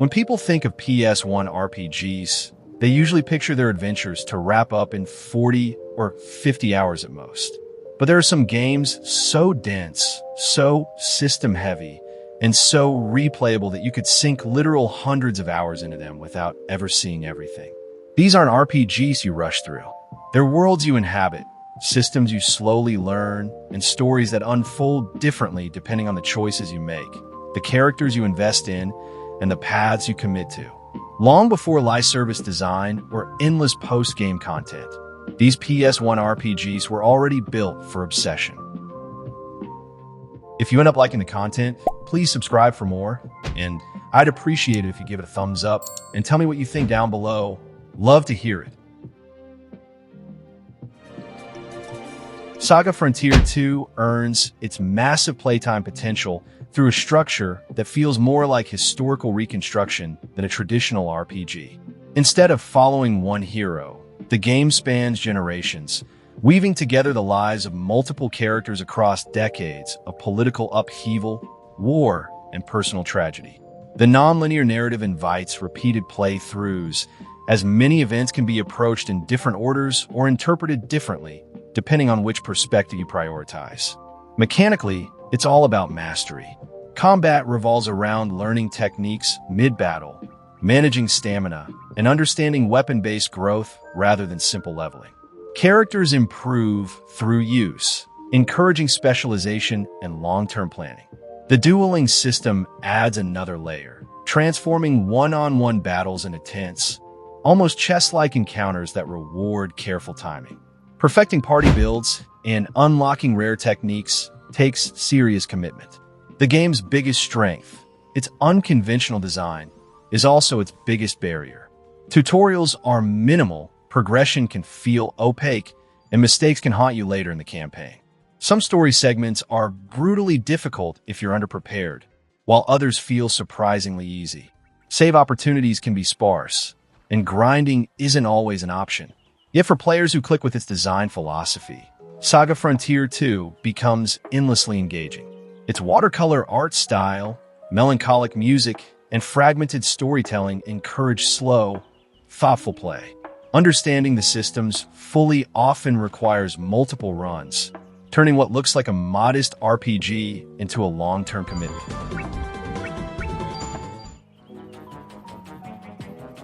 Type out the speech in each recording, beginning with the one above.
When people think of PS1 RPGs, they usually picture their adventures to wrap up in 40 or 50 hours at most. But there are some games so dense, so system-heavy, and so replayable that you could sink literal hundreds of hours into them without ever seeing everything. These aren't RPGs you rush through. They're worlds you inhabit, systems you slowly learn, and stories that unfold differently depending on the choices you make, the characters you invest in, and the paths you commit to. Long before live service design or endless post-game content, these PS1 RPGs were already built for obsession. If you end up liking the content, please subscribe for more, and I'd appreciate it if you give it a thumbs up and tell me what you think down below. Love to hear it. Saga Frontier 2 earns its massive playtime potential through a structure that feels more like historical reconstruction than a traditional RPG. Instead of following one hero, the game spans generations, weaving together the lives of multiple characters across decades of political upheaval, war, and personal tragedy. The nonlinear narrative invites repeated playthroughs, as many events can be approached in different orders or interpreted differently, depending on which perspective you prioritize. Mechanically, it's all about mastery. Combat revolves around learning techniques mid-battle, managing stamina, and understanding weapon-based growth rather than simple leveling. Characters improve through use, encouraging specialization and long-term planning. The dueling system adds another layer, transforming one-on-one battles into tense, almost chess-like encounters that reward careful timing. Perfecting party builds and unlocking rare techniques takes serious commitment. The game's biggest strength, its unconventional design, is also its biggest barrier. Tutorials are minimal, progression can feel opaque, and mistakes can haunt you later in the campaign. Some story segments are brutally difficult if you're underprepared, while others feel surprisingly easy. Save opportunities can be sparse, and grinding isn't always an option. Yet for players who click with its design philosophy, Saga Frontier 2 becomes endlessly engaging. Its watercolor art style, melancholic music, and fragmented storytelling encourage slow, thoughtful play. Understanding the systems fully often requires multiple runs, turning what looks like a modest RPG into a long-term commitment.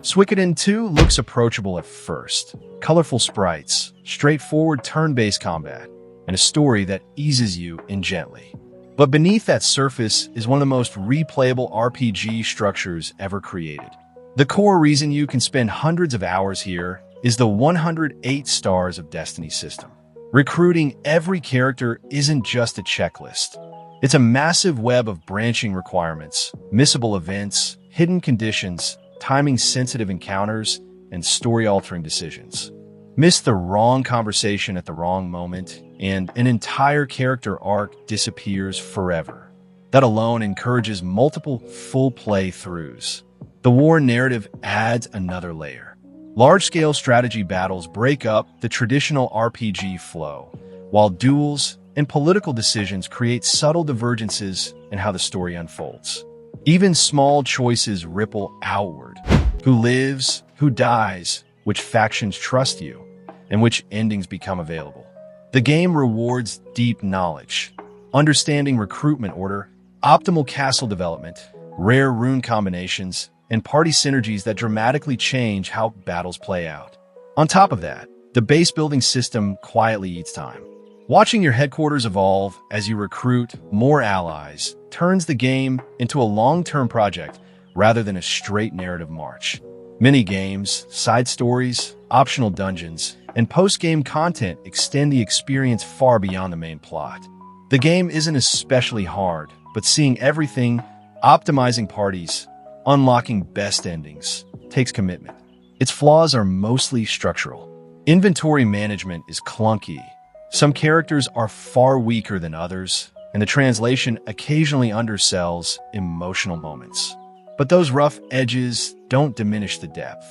Suikoden 2 looks approachable at first. Colorful sprites, straightforward turn-based combat, and a story that eases you in gently. But beneath that surface is one of the most replayable RPG structures ever created. The core reason you can spend hundreds of hours here is the 108 Stars of Destiny system. Recruiting every character isn't just a checklist. It's a massive web of branching requirements, missable events, hidden conditions, timing-sensitive encounters, and story-altering decisions. Miss the wrong conversation at the wrong moment, and an entire character arc disappears forever. That alone encourages multiple full playthroughs. The war narrative adds another layer. Large-scale strategy battles break up the traditional RPG flow, while duels and political decisions create subtle divergences in how the story unfolds. Even small choices ripple outward. Who lives, who dies, which factions trust you, and which endings become available. The game rewards deep knowledge, understanding recruitment order, optimal castle development, rare rune combinations, and party synergies that dramatically change how battles play out. On top of that, the base building system quietly eats time. Watching your headquarters evolve as you recruit more allies turns the game into a long-term project rather than a straight narrative march. Mini-games, side stories, optional dungeons, and post-game content extend the experience far beyond the main plot. The game isn't especially hard, but seeing everything, optimizing parties, unlocking best endings, takes commitment. Its flaws are mostly structural. Inventory management is clunky. Some characters are far weaker than others, and the translation occasionally undersells emotional moments. But those rough edges don't diminish the depth.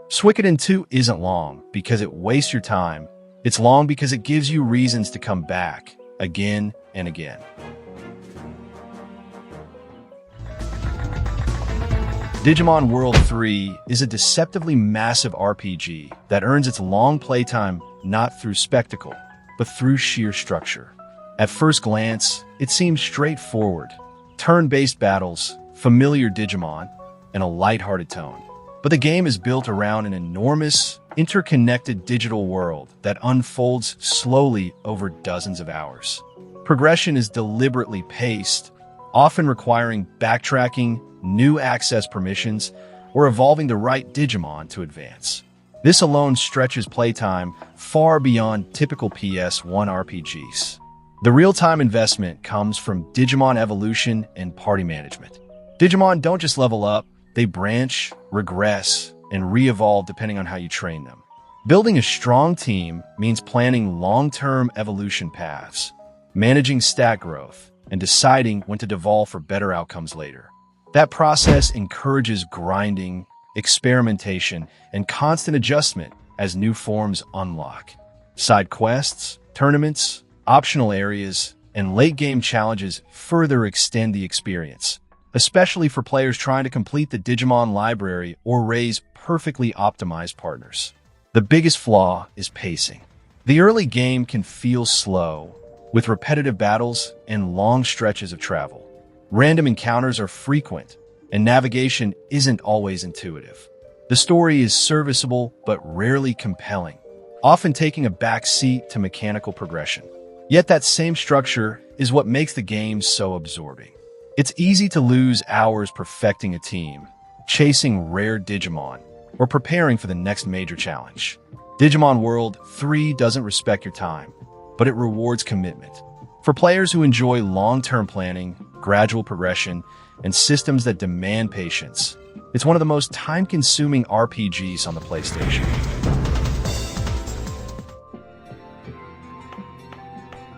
Suikoden 2 isn't long because it wastes your time. It's long because it gives you reasons to come back again and again. Digimon World 3 is a deceptively massive RPG that earns its long playtime not through spectacle, but through sheer structure. At first glance, it seems straightforward. Turn-based battles, familiar Digimon, and a lighthearted tone. But the game is built around an enormous, interconnected digital world that unfolds slowly over dozens of hours. Progression is deliberately paced, often requiring backtracking, new access permissions, or evolving the right Digimon to advance. This alone stretches playtime far beyond typical PS1 RPGs. The real-time investment comes from Digimon evolution and party management. Digimon don't just level up, they branch, regress, and re-evolve depending on how you train them. Building a strong team means planning long-term evolution paths, managing stat growth, and deciding when to devolve for better outcomes later. That process encourages grinding, experimentation, and constant adjustment as new forms unlock. Side quests, tournaments, optional areas, and late-game challenges further extend the experience, especially for players trying to complete the Digimon library or raise perfectly optimized partners. The biggest flaw is pacing. The early game can feel slow, with repetitive battles and long stretches of travel. Random encounters are frequent, and navigation isn't always intuitive. The story is serviceable but rarely compelling, often taking a back seat to mechanical progression. Yet that same structure is what makes the game so absorbing. It's easy to lose hours perfecting a team, chasing rare Digimon, or preparing for the next major challenge. Digimon World 3 doesn't respect your time, but it rewards commitment. For players who enjoy long-term planning, gradual progression, and systems that demand patience, it's one of the most time-consuming RPGs on the PlayStation.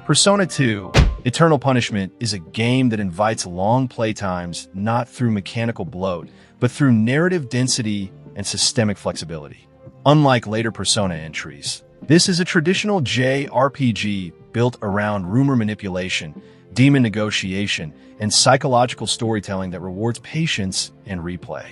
Persona 2: Eternal Punishment is a game that invites long playtimes not through mechanical bloat, but through narrative density and systemic flexibility. Unlike later Persona entries, this is a traditional JRPG built around rumor manipulation, demon negotiation, and psychological storytelling that rewards patience and replay.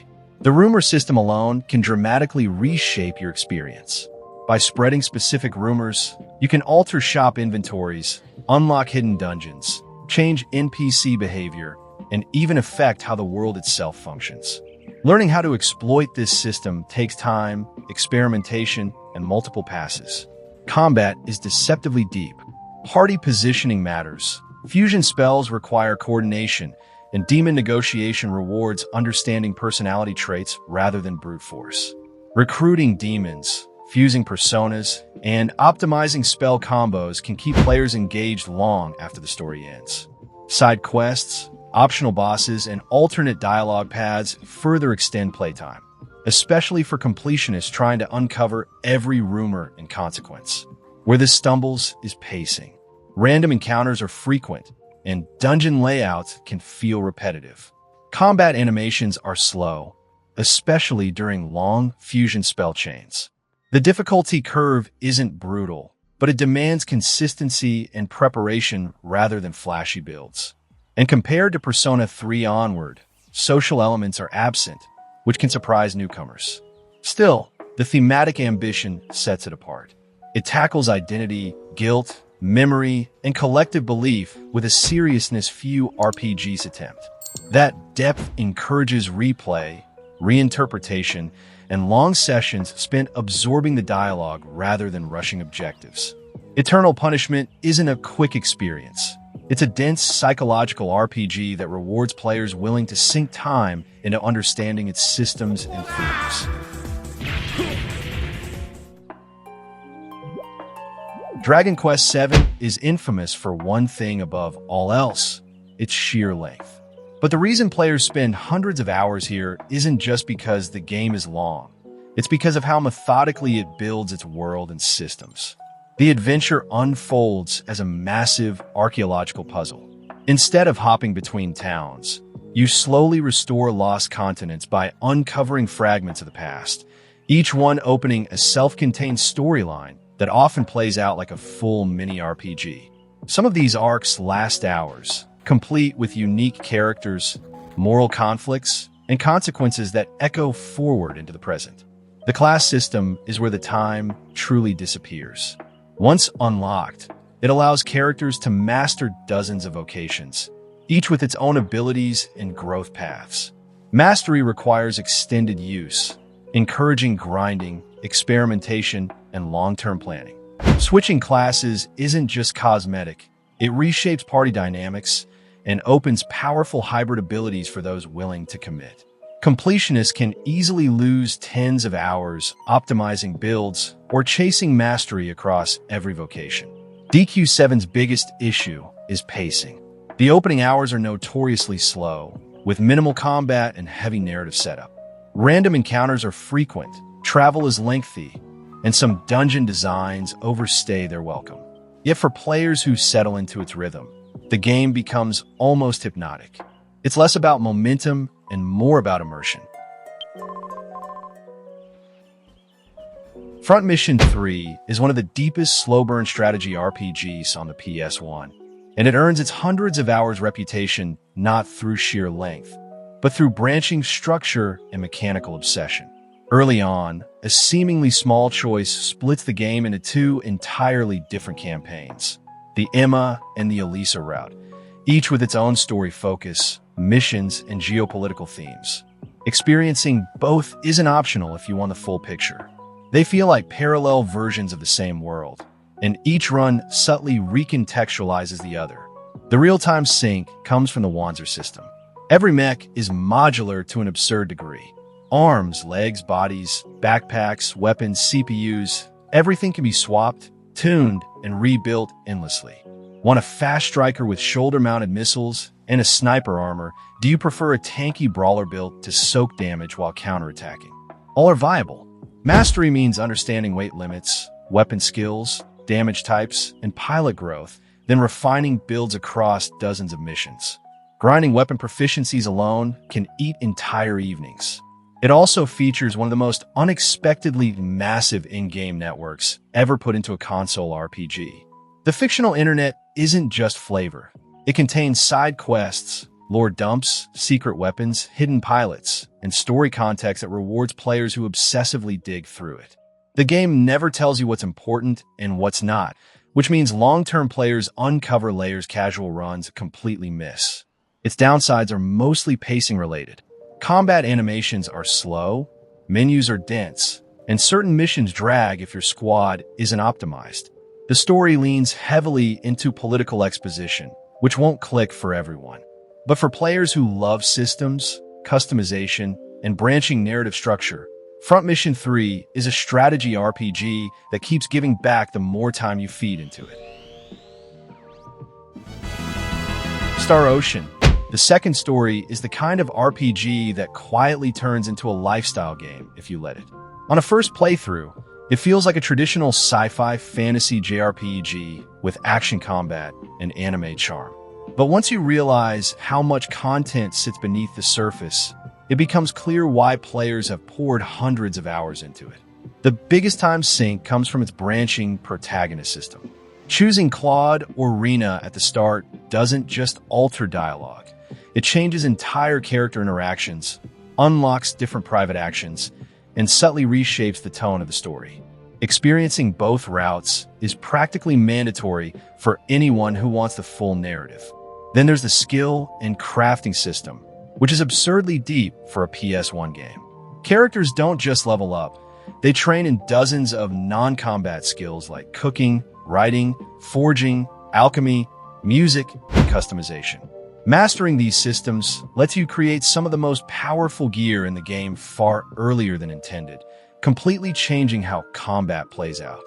The rumor system alone can dramatically reshape your experience. By spreading specific rumors, you can alter shop inventories, unlock hidden dungeons, change NPC behavior, and even affect how the world itself functions. Learning how to exploit this system takes time, experimentation, and multiple passes. Combat is deceptively deep. Party positioning matters. Fusion spells require coordination, and demon negotiation rewards understanding personality traits rather than brute force. Recruiting demons, fusing personas, and optimizing spell combos can keep players engaged long after the story ends. Side quests, optional bosses, and alternate dialogue paths further extend playtime, especially for completionists trying to uncover every rumor and consequence. Where this stumbles is pacing. Random encounters are frequent, and dungeon layouts can feel repetitive. Combat animations are slow, especially during long fusion spell chains. The difficulty curve isn't brutal, but it demands consistency and preparation rather than flashy builds. And compared to Persona 3 onward, social elements are absent, which can surprise newcomers. Still, the thematic ambition sets it apart. It tackles identity, guilt, memory, and collective belief with a seriousness few RPGs attempt. That depth encourages replay, reinterpretation, and long sessions spent absorbing the dialogue rather than rushing objectives. Eternal Punishment isn't a quick experience. It's a dense psychological RPG that rewards players willing to sink time into understanding its systems and themes. Dragon Quest VII is infamous for one thing above all else: its sheer length. But the reason players spend hundreds of hours here isn't just because the game is long. It's because of how methodically it builds its world and systems. The adventure unfolds as a massive archaeological puzzle. Instead of hopping between towns, you slowly restore lost continents by uncovering fragments of the past, each one opening a self-contained storyline that often plays out like a full mini-RPG. Some of these arcs last hours, complete with unique characters, moral conflicts, and consequences that echo forward into the present. The class system is where the time truly disappears. Once unlocked, it allows characters to master dozens of vocations, each with its own abilities and growth paths. Mastery requires extended use, encouraging grinding, experimentation, and long-term planning. Switching classes isn't just cosmetic. It reshapes party dynamics and opens powerful hybrid abilities for those willing to commit. Completionists can easily lose tens of hours optimizing builds or chasing mastery across every vocation. DQ7's biggest issue is pacing. The opening hours are notoriously slow, with minimal combat and heavy narrative setup. Random encounters are frequent, travel is lengthy, and some dungeon designs overstay their welcome. Yet for players who settle into its rhythm, the game becomes almost hypnotic. It's less about momentum and more about immersion. Front Mission 3 is one of the deepest slow-burn strategy RPGs on the PS1, and it earns its hundreds of hours reputation not through sheer length, but through branching structure and mechanical obsession. Early on, a seemingly small choice splits the game into two entirely different campaigns, the Emma and the Elisa route, each with its own story focus, missions, and geopolitical themes. Experiencing both isn't optional if you want the full picture. They feel like parallel versions of the same world, and each run subtly recontextualizes the other. The real-time sync comes from the Wanzer system. Every mech is modular to an absurd degree. Arms, legs, bodies, backpacks, weapons, CPUs, everything can be swapped, tuned, and rebuilt endlessly. Want a fast striker with shoulder-mounted missiles and a sniper armor? Do you prefer a tanky brawler built to soak damage while counterattacking? All are viable. Mastery means understanding weight limits, weapon skills, damage types, and pilot growth, then refining builds across dozens of missions. Grinding weapon proficiencies alone can eat entire evenings. It also features one of the most unexpectedly massive in-game networks ever put into a console RPG. The fictional internet isn't just flavor. It contains side quests, lore dumps, secret weapons, hidden pilots, and story context that rewards players who obsessively dig through it. The game never tells you what's important and what's not, which means long-term players uncover layers casual runs completely miss. Its downsides are mostly pacing-related. Combat animations are slow, menus are dense, and certain missions drag if your squad isn't optimized. The story leans heavily into political exposition, which won't click for everyone. But for players who love systems, customization, and branching narrative structure, Front Mission 3 is a strategy RPG that keeps giving back the more time you feed into it. Star Ocean. The second story is the kind of RPG that quietly turns into a lifestyle game if you let it. On a first playthrough, it feels like a traditional sci-fi fantasy JRPG with action combat and anime charm. But once you realize how much content sits beneath the surface, it becomes clear why players have poured hundreds of hours into it. The biggest time sink comes from its branching protagonist system. Choosing Claude or Rena at the start doesn't just alter dialogue. It changes entire character interactions, unlocks different private actions, and subtly reshapes the tone of the story. Experiencing both routes is practically mandatory for anyone who wants the full narrative. Then there's the skill and crafting system, which is absurdly deep for a PS1 game. Characters don't just level up. They train in dozens of non-combat skills like cooking, writing, forging, alchemy, music, and customization. Mastering these systems lets you create some of the most powerful gear in the game far earlier than intended, completely changing how combat plays out.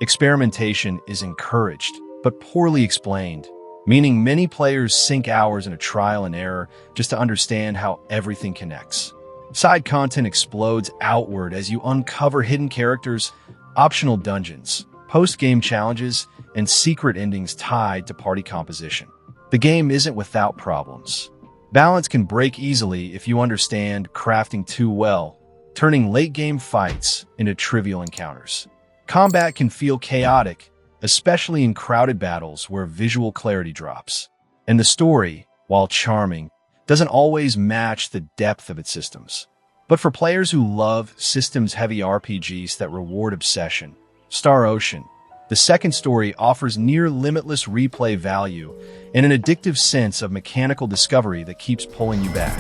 Experimentation is encouraged, but poorly explained, meaning many players sink hours in a trial and error just to understand how everything connects. Side content explodes outward as you uncover hidden characters, optional dungeons, post-game challenges, and secret endings tied to party composition. The game isn't without problems. Balance can break easily if you understand crafting too well, turning late-game fights into trivial encounters. Combat can feel chaotic, especially in crowded battles where visual clarity drops. And the story, while charming, doesn't always match the depth of its systems. But for players who love systems-heavy RPGs that reward obsession, Star Ocean, the second story offers near-limitless replay value and an addictive sense of mechanical discovery that keeps pulling you back.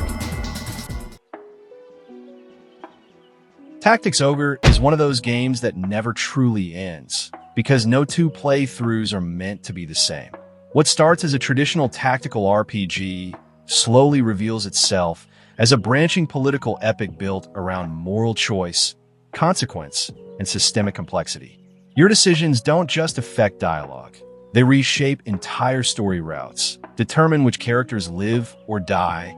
Tactics Ogre is one of those games that never truly ends, because no two playthroughs are meant to be the same. What starts as a traditional tactical RPG slowly reveals itself as a branching political epic built around moral choice, consequence, and systemic complexity. Your decisions don't just affect dialogue. They reshape entire story routes, determine which characters live or die,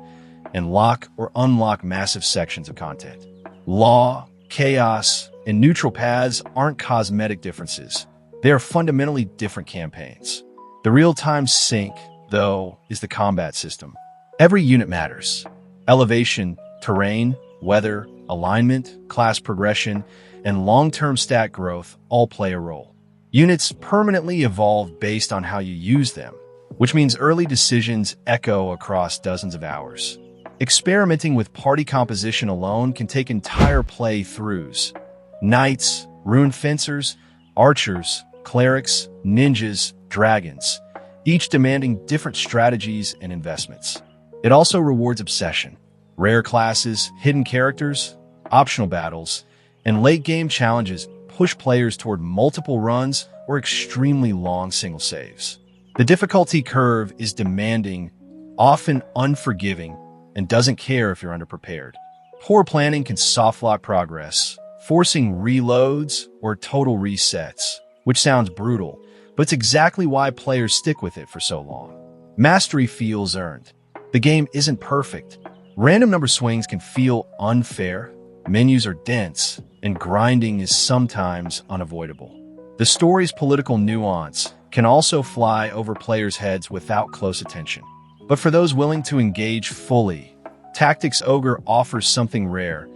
and lock or unlock massive sections of content. Law, chaos, and neutral paths aren't cosmetic differences. They are fundamentally different campaigns. The real-time sync, though, is the combat system. Every unit matters. Elevation, terrain, weather, alignment, class progression, and long-term stat growth all play a role. Units permanently evolve based on how you use them, which means early decisions echo across dozens of hours. Experimenting with party composition alone can take entire playthroughs. Knights, rune fencers, archers, clerics, ninjas, dragons, each demanding different strategies and investments. It also rewards obsession. Rare classes, hidden characters, optional battles, and late-game challenges push players toward multiple runs or extremely long single saves. The difficulty curve is demanding, often unforgiving, and doesn't care if you're underprepared. Poor planning can softlock progress, forcing reloads or total resets, which sounds brutal, but it's exactly why players stick with it for so long. Mastery feels earned. The game isn't perfect. Random number swings can feel unfair, menus are dense, and grinding is sometimes unavoidable. The story's political nuance can also fly over players' heads without close attention. But for those willing to engage fully, Tactics Ogre offers something rare,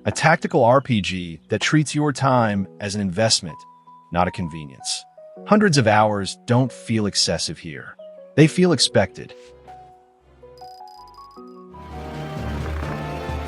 a tactical RPG that treats your time as an investment, not a convenience. Hundreds of hours don't feel excessive here. They feel expected.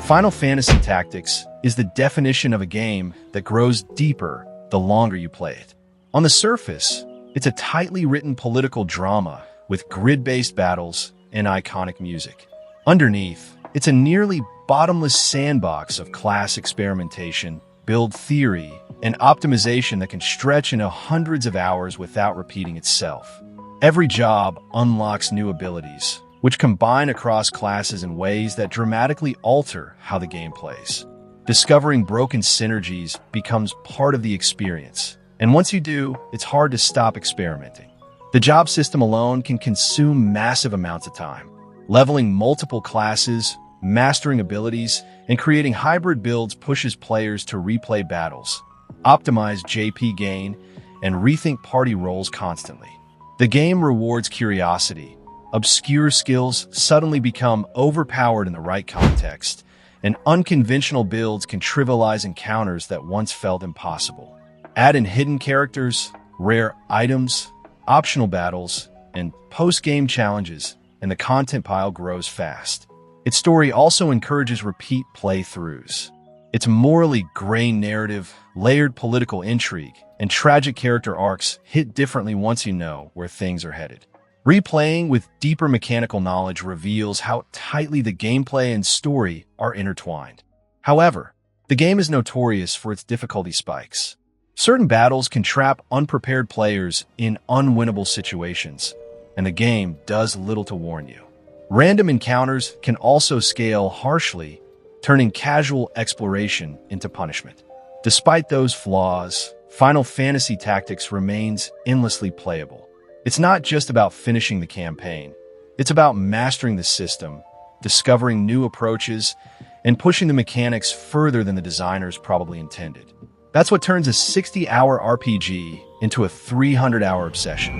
Final Fantasy Tactics is the definition of a game that grows deeper the longer you play it. On the surface, it's a tightly written political drama with grid-based battles and iconic music. Underneath, it's a nearly bottomless sandbox of class experimentation, build theory, and optimization that can stretch into hundreds of hours without repeating itself. Every job unlocks new abilities, which combine across classes in ways that dramatically alter how the game plays. Discovering broken synergies becomes part of the experience, and once you do, it's hard to stop experimenting. The job system alone can consume massive amounts of time. Leveling multiple classes, mastering abilities, and creating hybrid builds pushes players to replay battles, optimize JP gain, and rethink party roles constantly. The game rewards curiosity. Obscure skills suddenly become overpowered in the right context, and unconventional builds can trivialize encounters that once felt impossible. Add in hidden characters, rare items, optional battles, and post-game challenges, and the content pile grows fast. Its story also encourages repeat playthroughs. Its morally gray narrative, layered political intrigue, and tragic character arcs hit differently once you know where things are headed. Replaying with deeper mechanical knowledge reveals how tightly the gameplay and story are intertwined. However, the game is notorious for its difficulty spikes. Certain battles can trap unprepared players in unwinnable situations, and the game does little to warn you. Random encounters can also scale harshly, turning casual exploration into punishment. Despite those flaws, Final Fantasy Tactics remains endlessly playable. It's not just about finishing the campaign. It's about mastering the system, discovering new approaches, and pushing the mechanics further than the designers probably intended. That's what turns a 60-hour RPG into a 300-hour obsession.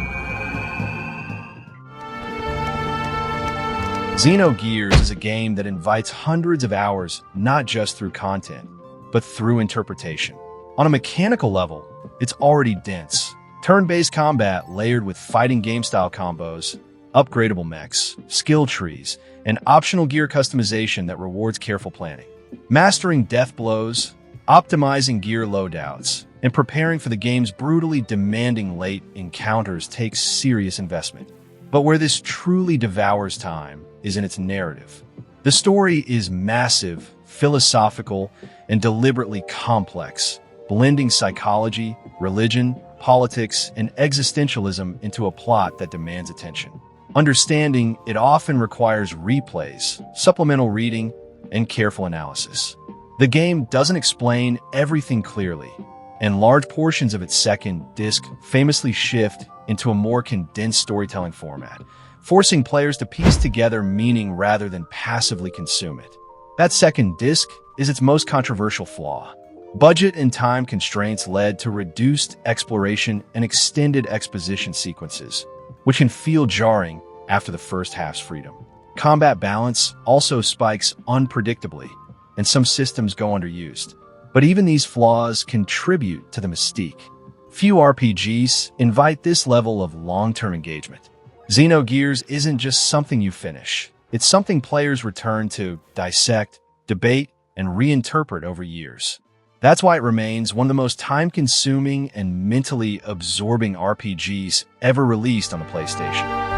Xenogears is a game that invites hundreds of hours not just through content, but through interpretation. On a mechanical level, it's already dense. Turn-based combat layered with fighting game-style combos, upgradable mechs, skill trees, and optional gear customization that rewards careful planning. Mastering death blows, optimizing gear loadouts, and preparing for the game's brutally demanding late encounters takes serious investment. But where this truly devours time is in its narrative. The story is massive, philosophical, and deliberately complex, blending psychology, religion, politics, and existentialism into a plot that demands attention. Understanding it often requires replays, supplemental reading, and careful analysis. The game doesn't explain everything clearly, and large portions of its second disc famously shift into a more condensed storytelling format, forcing players to piece together meaning rather than passively consume it. That second disc is its most controversial flaw. Budget and time constraints led to reduced exploration and extended exposition sequences, which can feel jarring after the first half's freedom. Combat balance also spikes unpredictably, and some systems go underused. But even these flaws contribute to the mystique. Few RPGs invite this level of long-term engagement. Xenogears isn't just something you finish. It's something players return to, dissect, debate, and reinterpret over years. That's why it remains one of the most time-consuming and mentally absorbing RPGs ever released on the PlayStation.